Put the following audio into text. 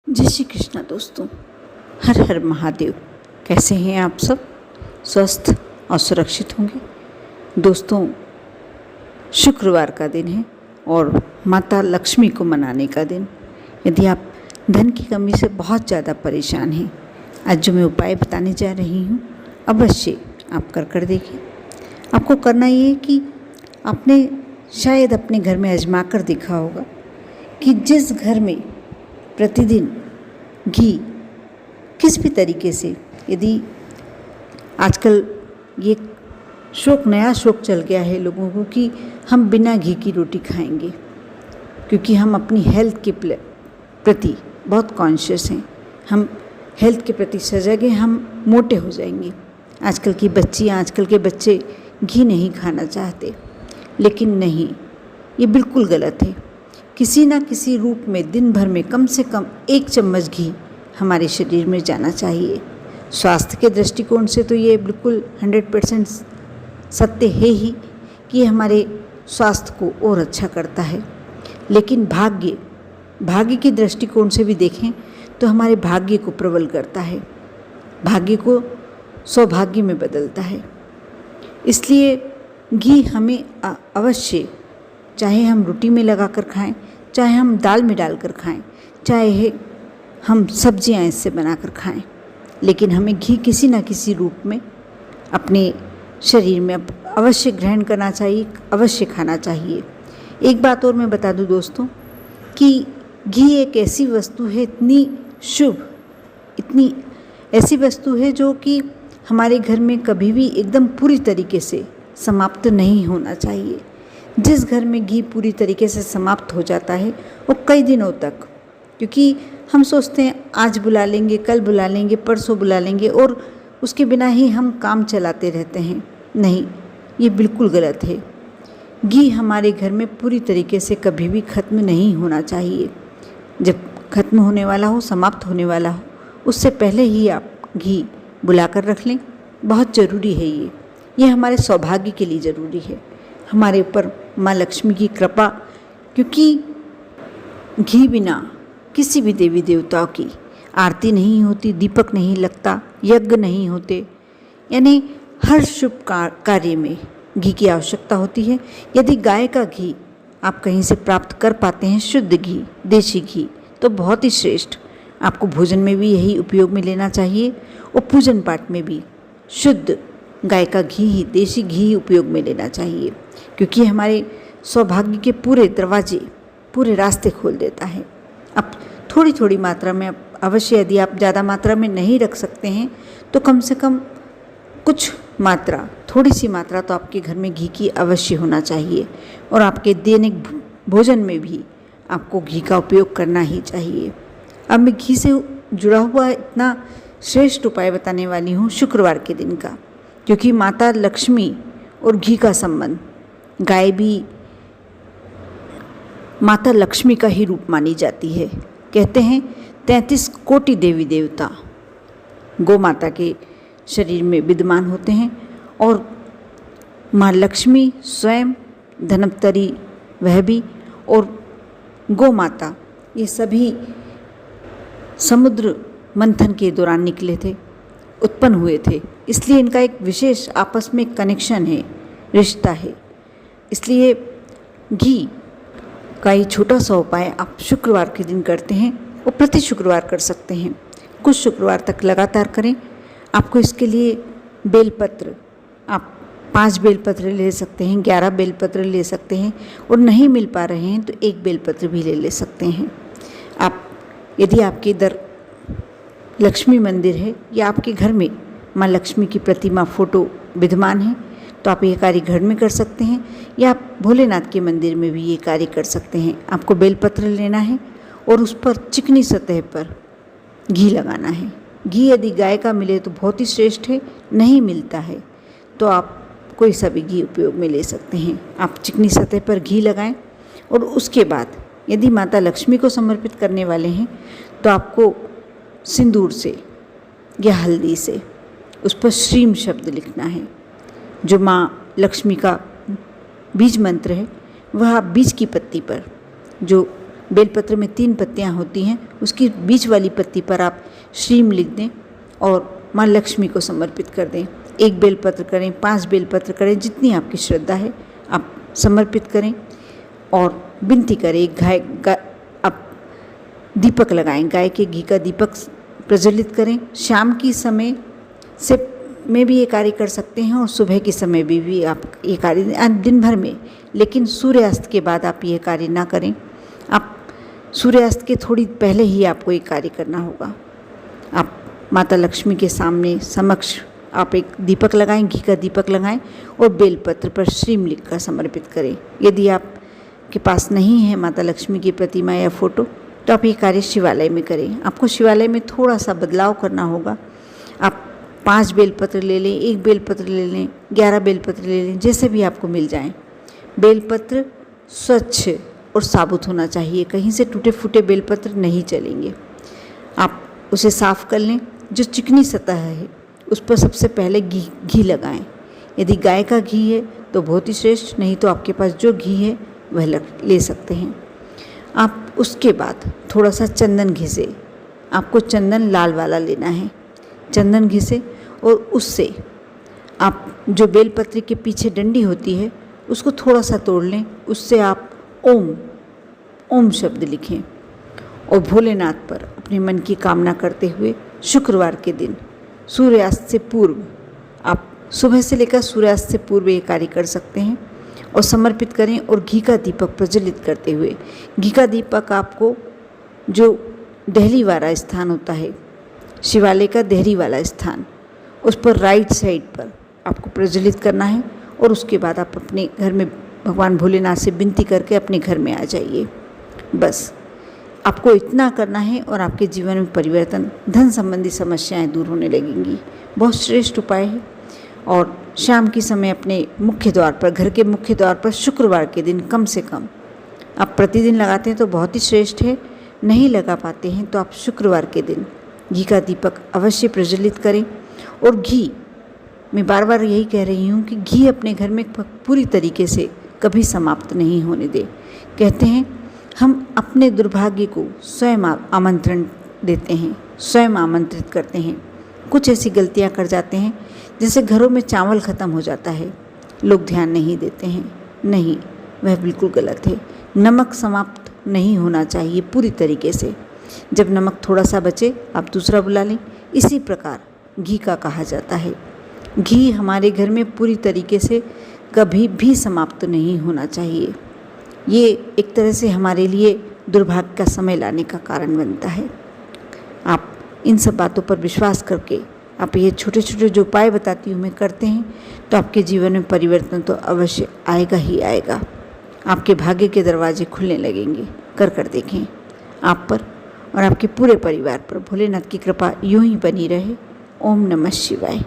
जय श्री कृष्णा दोस्तों। हर हर महादेव। कैसे हैं आप सब? स्वस्थ और सुरक्षित होंगे। दोस्तों, शुक्रवार का दिन है और माता लक्ष्मी को मनाने का दिन। यदि आप धन की कमी से बहुत ज़्यादा परेशान हैं, आज जो मैं उपाय बताने जा रही हूँ अवश्य आप कर देखिए। आपको करना ये है कि आपने शायद अपने घर में आजमा कर देखा होगा कि जिस घर में प्रतिदिन घी किस भी तरीके से, यदि आजकल ये नया शौक चल गया है लोगों को कि हम बिना घी की रोटी खाएंगे, क्योंकि हम अपनी हेल्थ के प्रति बहुत कॉन्शियस हैं। हम हेल्थ के प्रति सजग हैं, हम मोटे हो जाएंगे। आजकल की बच्चियाँ, आजकल के बच्चे घी नहीं खाना चाहते, लेकिन नहीं, ये बिल्कुल गलत है। किसी ना किसी रूप में दिन भर में कम से कम 1 चम्मच घी हमारे शरीर में जाना चाहिए। स्वास्थ्य के दृष्टिकोण से तो ये बिल्कुल 100% सत्य है ही कि हमारे स्वास्थ्य को और अच्छा करता है। लेकिन भाग्य के दृष्टिकोण से भी देखें तो हमारे भाग्य को प्रबल करता है, भाग्य को सौभाग्य में बदलता है। इसलिए घी हमें अवश्य, चाहे हम रोटी में लगाकर खाएं, चाहे हम दाल में डालकर खाएं, चाहे हम सब्जियां इससे बनाकर खाएं, लेकिन हमें घी किसी न किसी रूप में अपने शरीर में अवश्य ग्रहण करना चाहिए, अवश्य खाना चाहिए। एक बात और मैं बता दूं दोस्तों कि घी एक ऐसी वस्तु है, इतनी शुभ, इतनी ऐसी वस्तु है जो कि हमारे घर में कभी भी एकदम पूरी तरीके से समाप्त नहीं होना चाहिए। जिस घर में घी पूरी तरीके से समाप्त हो जाता है वो कई दिनों तक, क्योंकि हम सोचते हैं आज बुला लेंगे, कल बुला लेंगे, परसों बुला लेंगे और उसके बिना ही हम काम चलाते रहते हैं। नहीं, ये बिल्कुल गलत है। घी हमारे घर में पूरी तरीके से कभी भी ख़त्म नहीं होना चाहिए। जब ख़त्म होने वाला हो, समाप्त होने वाला हो, उससे पहले ही आप घी बुला कर रख लें। बहुत ज़रूरी है ये हमारे सौभाग्य के लिए ज़रूरी है, हमारे ऊपर माँ लक्ष्मी की कृपा, क्योंकि घी बिना किसी भी देवी देवताओं की आरती नहीं होती, दीपक नहीं लगता, यज्ञ नहीं होते। यानी हर शुभ कार्य में घी की आवश्यकता होती है। यदि गाय का घी आप कहीं से प्राप्त कर पाते हैं, शुद्ध घी, देशी घी, तो बहुत ही श्रेष्ठ। आपको भोजन में भी यही उपयोग में लेना चाहिए और पूजन पाठ में भी शुद्ध गाय का घी ही, देशी घी ही उपयोग में लेना चाहिए, क्योंकि हमारे सौभाग्य के पूरे दरवाजे, पूरे रास्ते खोल देता है। अब थोड़ी थोड़ी मात्रा में अवश्य, यदि आप ज़्यादा मात्रा में नहीं रख सकते हैं तो कम से कम कुछ मात्रा, थोड़ी सी मात्रा तो आपके घर में घी की अवश्य होना चाहिए। और आपके दैनिक भोजन में भी आपको घी का उपयोग करना ही चाहिए। अब मैं घी से जुड़ा हुआ इतना श्रेष्ठ उपाय बताने वाली हूँ शुक्रवार के दिन का, क्योंकि माता लक्ष्मी और घी का संबंध, गाय भी माता लक्ष्मी का ही रूप मानी जाती है। कहते हैं 33 कोटि देवी देवता गौ माता के शरीर में विद्यमान होते हैं और माँ लक्ष्मी स्वयं, धनवंतरी वह भी, और गौ माता, ये सभी समुद्र मंथन के दौरान निकले थे, उत्पन्न हुए थे। इसलिए इनका एक विशेष आपस में कनेक्शन है, रिश्ता है। इसलिए घी का ये छोटा सा उपाय आप शुक्रवार के दिन करते हैं और प्रति शुक्रवार कर सकते हैं। कुछ शुक्रवार तक लगातार करें। आपको इसके लिए बेलपत्र, आप 5 बेलपत्र ले सकते हैं, 11 बेलपत्र ले सकते हैं, और नहीं मिल पा रहे हैं तो 1 बेलपत्र भी ले सकते हैं। आप, यदि आपके इधर लक्ष्मी मंदिर है या आपके घर में माँ लक्ष्मी की प्रतिमा, फोटो विद्यमान है, तो आप ये कार्य घर में कर सकते हैं, या आप भोलेनाथ के मंदिर में भी ये कार्य कर सकते हैं। आपको बेलपत्र लेना है और उस पर चिकनी सतह पर घी लगाना है। घी यदि गाय का मिले तो बहुत ही श्रेष्ठ है, नहीं मिलता है तो आप कोई सा भी घी उपयोग में ले सकते हैं। आप चिकनी सतह पर घी लगाएं और उसके बाद यदि माता लक्ष्मी को समर्पित करने वाले हैं तो आपको सिंदूर से या हल्दी से उस पर श्रीम शब्द लिखना है। जो माँ लक्ष्मी का बीज मंत्र है वह आप बीज की पत्ती पर, जो बेलपत्र में 3 पत्तियां होती हैं, उसकी बीच वाली पत्ती पर आप श्रीम लिख दें और माँ लक्ष्मी को समर्पित कर दें। 1 बेलपत्र करें, 5 बेलपत्र करें, जितनी आपकी श्रद्धा है आप समर्पित करें और विनती करें। आप दीपक लगाएं, गाय के घी का दीपक प्रज्वलित करें। शाम की समय से में भी ये कार्य कर सकते हैं और सुबह के समय भी आप ये कार्य दिन भर में, लेकिन सूर्यास्त के बाद आप ये कार्य ना करें। आप सूर्यास्त के थोड़ी पहले ही आपको ये कार्य करना होगा। आप माता लक्ष्मी के सामने समक्ष आप एक दीपक लगाएं, घी का दीपक लगाएं और बेलपत्र पर श्रीम लिखकर समर्पित करें। यदि आपके पास नहीं है माता लक्ष्मी की प्रतिमा या फोटो, तो आप ये कार्य शिवालय में करें। आपको शिवालय में थोड़ा सा बदलाव करना होगा। आप 5 बेलपत्र ले लें, 1 बेलपत्र ले लें, 11 बेलपत्र ले लें, जैसे भी आपको मिल जाएं। बेलपत्र स्वच्छ और साबुत होना चाहिए, कहीं से टूटे फूटे बेलपत्र नहीं चलेंगे। आप उसे साफ़ कर लें। जो चिकनी सतह है उस पर सबसे पहले घी लगाएं। यदि गाय का घी है तो बहुत ही श्रेष्ठ, नहीं तो आपके पास जो घी है वह ले सकते हैं। आप उसके बाद थोड़ा सा चंदन घिसे, आपको चंदन लाल वाला लेना है। चंदन घिसे और उससे आप जो बेलपत्र के पीछे डंडी होती है उसको थोड़ा सा तोड़ लें। उससे आप ओम शब्द लिखें और भोलेनाथ पर अपने मन की कामना करते हुए शुक्रवार के दिन सूर्यास्त से पूर्व, आप सुबह से लेकर सूर्यास्त से पूर्व ये कार्य कर सकते हैं और समर्पित करें। और घी का दीपक प्रज्वलित करते हुए, घी का दीपक आपको जो देहरी वाला स्थान होता है, शिवालय का देहरी वाला स्थान, उस पर राइट साइड पर आपको प्रज्वलित करना है। और उसके बाद आप अपने घर में भगवान भोलेनाथ से विनती करके अपने घर में आ जाइए। बस आपको इतना करना है और आपके जीवन में परिवर्तन, धन संबंधी समस्याएं दूर होने लगेंगी। बहुत श्रेष्ठ उपाय है। और शाम के समय अपने मुख्य द्वार पर, घर के मुख्य द्वार पर शुक्रवार के दिन कम से कम, आप प्रतिदिन लगाते हैं तो बहुत ही श्रेष्ठ है, नहीं लगा पाते हैं तो आप शुक्रवार के दिन घी का दीपक अवश्य प्रज्वलित करें। और घी, मैं बार बार यही कह रही हूँ कि घी अपने घर में पूरी तरीके से कभी समाप्त नहीं होने दे। कहते हैं हम अपने दुर्भाग्य को स्वयं आमंत्रण देते हैं, स्वयं आमंत्रित करते हैं। कुछ ऐसी गलतियाँ कर जाते हैं, जैसे घरों में चावल ख़त्म हो जाता है, लोग ध्यान नहीं देते हैं। नहीं, वह बिल्कुल गलत है। नमक समाप्त नहीं होना चाहिए पूरी तरीके से। जब नमक थोड़ा सा बचे आप दूसरा बुला लें। इसी प्रकार घी का कहा जाता है। घी हमारे घर में पूरी तरीके से कभी भी समाप्त नहीं होना चाहिए। ये एक तरह से हमारे लिए दुर्भाग्य का समय लाने का कारण बनता है। आप इन सब बातों पर विश्वास करके आप ये छोटे छोटे जो उपाय बताती हूँ मैं करते हैं तो आपके जीवन में परिवर्तन तो अवश्य आएगा ही आएगा। आपके भाग्य के दरवाजे खुलने लगेंगे। कर देखें। आप पर और आपके पूरे परिवार पर भोलेनाथ की कृपा यूं ही बनी रहे। ओम नमः शिवाय।